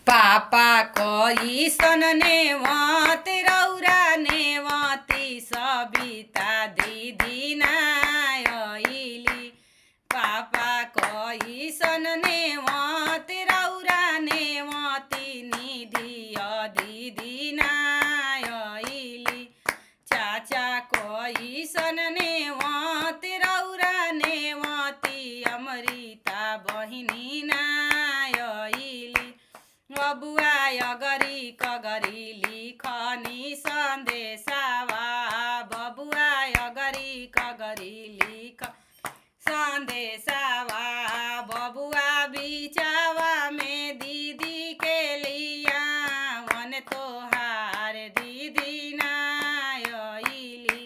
पापा कइसन नेवत रौरा नेवती सबिता दीदी ना अइली। पापा कइसन नेवत रौरा नेवती निधिय दीदी ना अइली। चाचा कइसन नेवत रौरा नेवती अमृता बहिनी ना अइली। बबुआ अगरी कगरी लिखनी संदेशावा बबुआ अगरी कगरी लिख संदेशावा बबुआ बिचावा में दीदी के लिया वन तोहार दीदी ना अइली।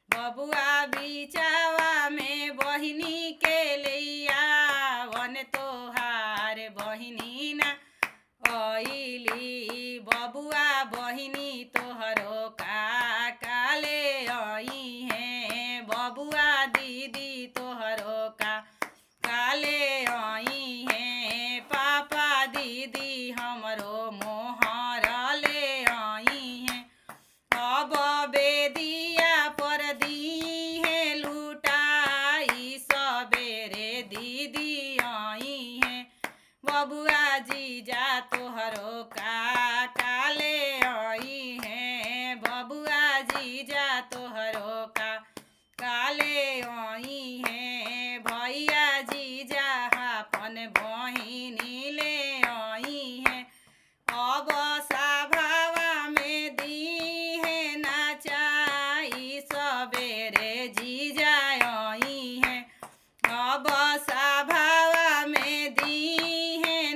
बबुआ बिचावा में बहिनी के लिया वन तोहार बहिनी ना अइली। बबुआ बहिनी तोहरो का काले आई हैं। बबुआ दीदी तोहरो का काले आई हैं। पापा दीदी हमरो मोहर ले आई हैं। अब बेदिया पर दी है लुटाई सबेरे दीदी आई हैं। बबुआ जीजा तोहरो का काले आई हैं।